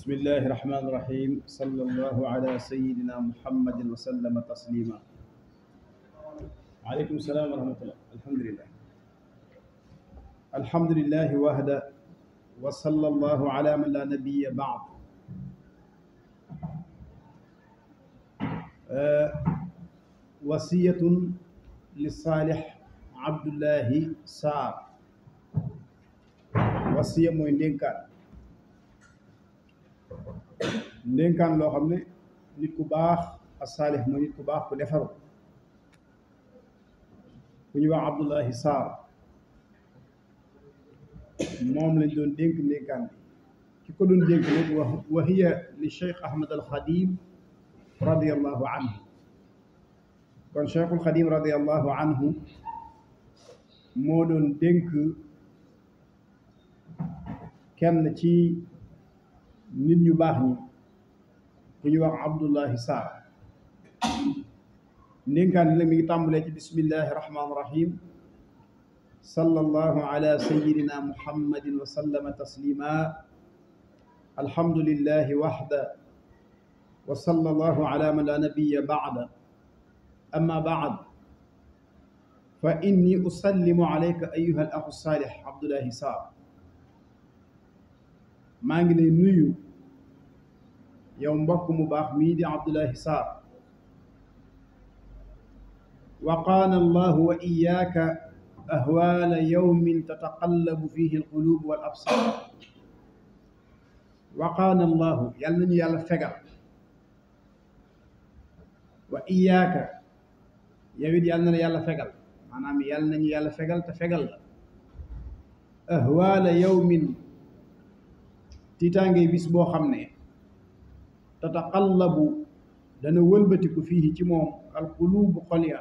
بسم الله الرحمن الرحيم صلى الله على سيدنا محمد وسلم تسليما. عليكم السلام ورحمة الله. الحمد لله وحده وصلى الله على من لا نبي بعد. وصية للصالح عبد الله سار. wasiya mooy ndénkaan loo xam ne nit ku baax as-saalih mooy nit ku baax ku defaru ku ñuy wax Abdullahi Sarr moom lañ doon dénk ndénkaan bi ki ko doon dénk nag wa hiya li Cheikh Ahmad al Xadim radiyallahu anhu. kon Cheikhul Xadim radiyallahu anhu moo doon dénk kenn ci nit ñu baax ñi ku ñu wax Abdullahi Sarr. ndénkaan bi nag mi ngi tàmbalee ci bismillahi rahmaani rahim sallallahu ala sayyidina muhammadin wa sallama taslima alhamdulillahi waxda wa sallallahu ala man la nabiyya ba'da amma ba'd fa inni usallimu alayka ayyuha al axu salih Abdullahi Sarr. maa ngi lay nuyu yow mbokk mu baax mii di Abdullahi Sarr. waqaana allahu wa iyaaka ahwaala yawmin tataqallabu fihi alqulub wal absar. waqaana allahu yàlla nañu yàlla fegal wa iyaaka yow it yàlla na la yàlla fegal maanaam yàlla nañu yàlla fegal te fegal la ahwaala yawmin tiitaangay bis boo xam ne tataqallabu dana wëlbatiku fii ci moom alqulubu xol ya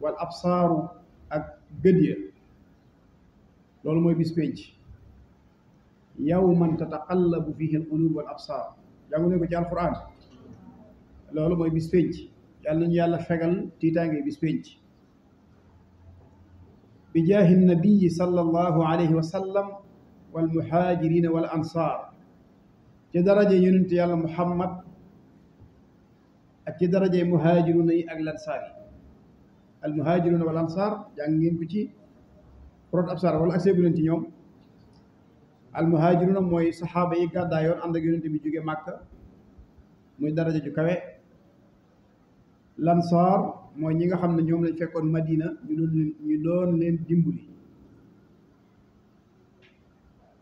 wal absaaru ak gët ya. loolu mooy bis penc yawman tataqallabu fihi alqulubu wal absaar jàngu ne ko ci alquran. loolu mooy bis penc yàlla nañu yàlla fegal tiitaangay bis penc bi jaahi nabiyi sallallahu alayhi wa sallam wal muhaajirina wal ansaar. ci daraje yonent yàlla muhammad ak ci daraje muhaajiruna yi ak lansaar yi. al muhaajiruna wal ansaar jàng ngeen ko ci prot absar wala ak seegu leen ci ñoom. al muhaajiruna mooy saxaaba yi gàddaayoon ànd ak yonent bi jóge màkka muy daraja ju kawe. lansaar mooy ñi nga xam ne ñoom lañ fekkoon madina ñu doon leen dimbali.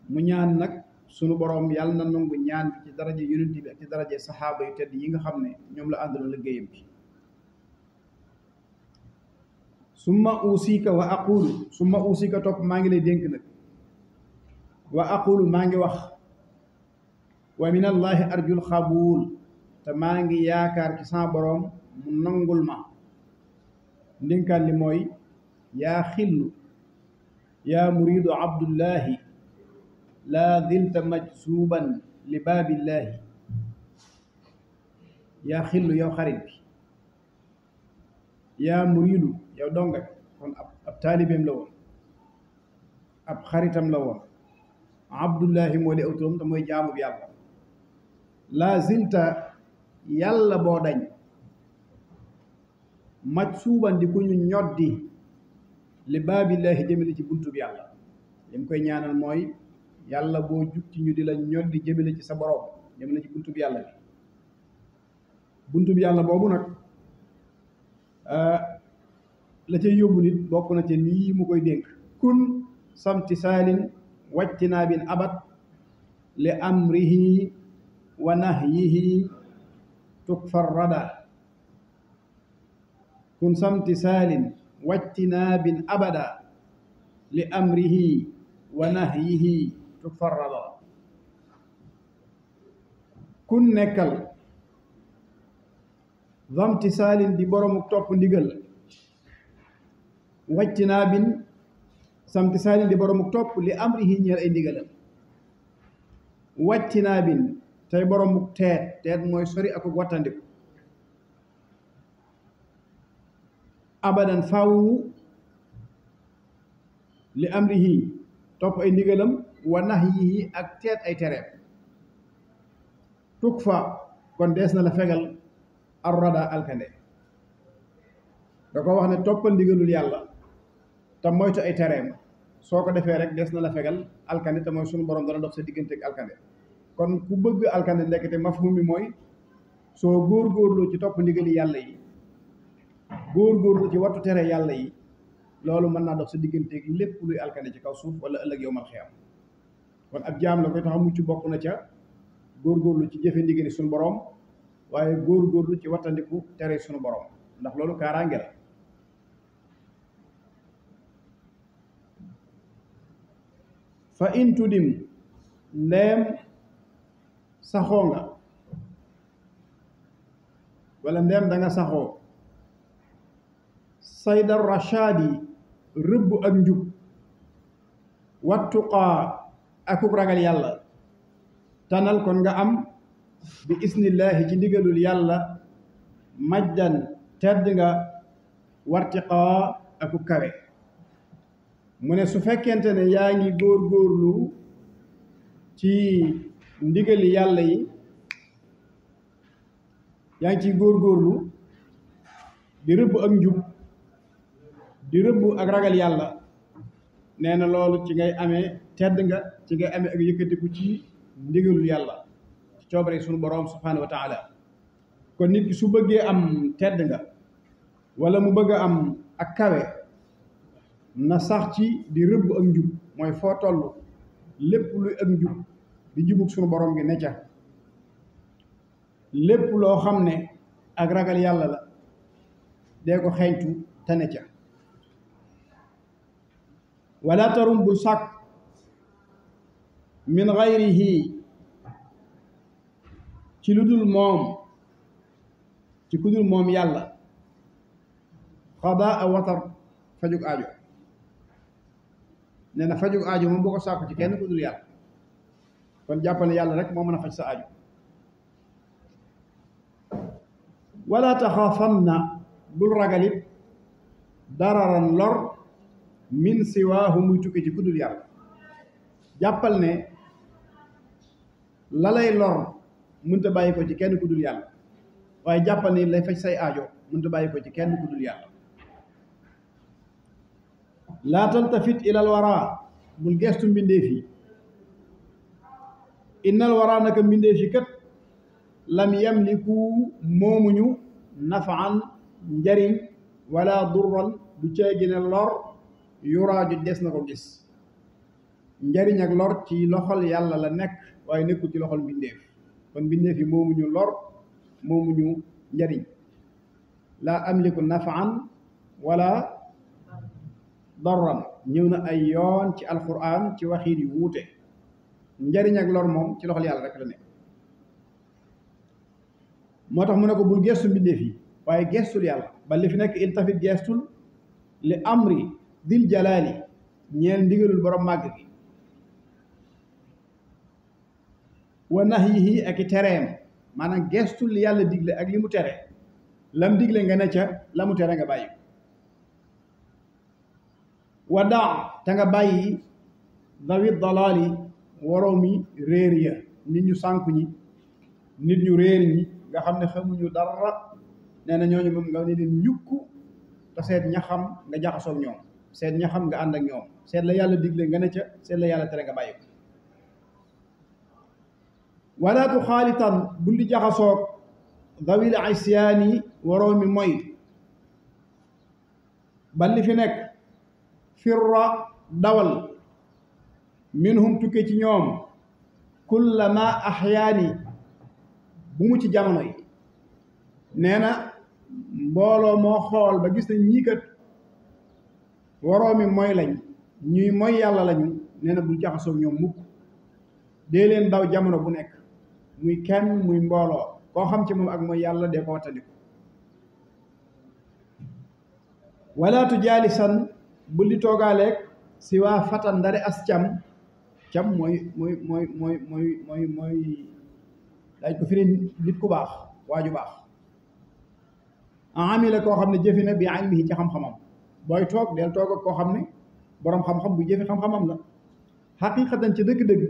mu ñaan nag sunu boroom yàlla na nangu ñaan bi ci daraje yonent bi ak ci daraje saxaaba yu tedd yi nga xam ne ñoom la àndaloon liggéeyam bi. summa usika topp maa ngi lay dénk nag wa aqulu maa ngi wax wa min allahi arjul xabuul te maa ngi yaakaar ci sama boroom mu nangul ma. ndénkaan li mooy yaa xillu yaa muridu abdullahi laa zilta majsuuban li baabillaahi. yaa xillu yow xarit bi yaa muriidu yow donga kon ab taalibeem la woon ab xaritam la woon. abdullahi moo di aw turam te mooy jaamu bi yàlla. laa zilta yàlla boo dañ majsuuban di ku ñu ñoddi li baabillaahi jëmale ci buntu bi yàlla. li mu koy ñaanal mooy yàlla boo jukki ñu di la ñoddi jëmale ci sa borom jëmale ci buntu bi yàlla bi. buntu bi yàlla boobu nag la cay yóbbu nit bokk na ci lii mu koy dénk. kun samti saalin wajtinaabin abad li amrihi wa nahyihi tukfar rada. kun samti saalin wajtinaabin abada li amrihi wa nahyihi tukfar rada. kun nekkal zamti saalin di boroomu topp ndigal wajtinaabin samti saalin di boroomu topp li amrihi ñeel ay ndigalam. wajtinaabin tey boroomu teet mooy sori ak wattandiku. abadan faw li amrihi topp ay ndigalam wa nahyihi ak teet ay tereem. tukfa kon dees na la fegal arrada alkande da ko wax ne toppal ndigalul yàlla te moytu ay tereem soo ko defee rek dees na la fegal alkande te mooy sunu borom dana dox sa diggante ak alkande kon ku bëgg alkande ndekete mafhum mi mooy soo góorgóorlu ci topp ndigali yàlla yi góorgóorlu ci wattu tere yàlla yi loolu mën naa dox sa diggante ak lépp luy alkande ci kaw suuf wala ëllëg yowmal xiyaam kon ab jaam la koy tax a mucc bokk na ca góorgóorlu ci jëfe ndigali sunu borom waaye góorgóorlu ci wattandiku tere sunu borom ndax loolu kaaraange la fa in tudim ndeem saxoo nga wala ndeem da nga saxoo sayda rashadi rëbb ak njub wattuqaa akuk ragal yàlla tanal kon nga am bi isnillahi ci ndigalul yàlla majdan tedd nga wartiqaa akuk kawe mu ne su fekkente ne yaa ngi góorgóorlu ci ndigali yàlla yi yaa ngi ciy góorgóorlu di rëbb ak njub di rëbb ak ragal yàlla nee na loolu ci ngay amee tedd nga ci ngay amee ak yëkkatiku ci ndigalul yàlla ci coobare sunu boroom subhaanahu wa taala kon nit ki su bëggee am tedd nga wala mu bëgg a am ak kawe na sax ci di rëbb ak njub mooy foo toll lépp luy ak njub di jubug sunu borom gi ne ca lépp loo xam ne ak ragal yàlla la dee ko xeeñtu te ne ca wala tarum bul sàkk min gayrihi ci lu dul moom ci ku dul moom yàlla xadaa a watar fajug aajo nee na fajug aajo moom boo ko sàkku ci kenn ku dul yàlla kon jàppal ne yàlla rek moo mën a faj sa aajo wala taxaafanna bul ragalit dararan lor min siwaahu muy tukki ci ku dul yàlla jàppal ne la lay lor mënta bàyyi ko ci kenn ku dul yàlla waaye jàppal ne lay faj say aajo mënta bàyyi ko ci kenn ku dul yàlla laa taltafit ilal wara bul gestu mbindeef yi innal wara naka mbindeef yi kat lam yamliku moomuñu nafaan njariñ wala durran du ceegi ne lor yuraaju des na ko gis njariñ ak lor ci loxol yàlla la nekk waaye nekkul ci loxol mbindeef kon mbindeef yi moomuñu lor moomuñu njariñ laa amliku nafaan wala darran ñëw na ay yoon ci alquran ci waxiit yu wuute njariñ ak lor moom ci loxol yàlla rek la nekk moo tax mu ne ko bul gestu mbindeef yi waaye gestul yàlla ba li fi nekk iltafit gestul li amri dil jalaali ñeel ndigalul borom màgg gi wa nahyihi ak i tereem maanaam gestul li yàlla digle ak li mu tere lam digle nga ne ca la mu tere nga bàyyi wa daa te nga bàyyi dawi dalaali waroo mi réer ya nit ñu sànku ñi nit ñu réer ñi nga xam ne xamuñu dara nee na ñooñu moom nga ne leen ñukk te seet ña xam nga jaxasoog ñoom seet ña xam nga ànd ak ñoom seet la yàlla digle nga ne ca seet la yàlla tere nga bàyyi ko wala tu xaalitan bul di jaxasoog dawil isyaani waroo mi mooy ba li fi nekk firra dawal minhum tukke ci ñoom kullama axyaani bu mu ci jamono yi nee na mbooloo moo xool ba gis na ñii kat waroomi mooy lañ ñuy mooy yàlla lañu nee na bul jaxasoog ñoom mukk dee leen daw jamono bu nekk muy kenn muy mbooloo koo xam ci moom ak mooy yàlla dee ko wattandiku wala tu jaalisan bul di toogaaleeg si waa fatan ndare as cam mooy daaj ko firi nit ku baax waaju baax amila koo xam ne jëfe na bi ilmihi ci xam-xamam booy toog del toog ak koo xam ne boroom xam-xam bu jëfe xam-xamam la xaqiqatan ci dëgg-dëgg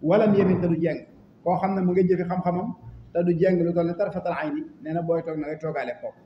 walam yemin te du jeng koo xam ne mu nga jëfe xam-xamam te du jeng lu toll ne tarfatal ayni nee na booy toog na ngay toogaale kooku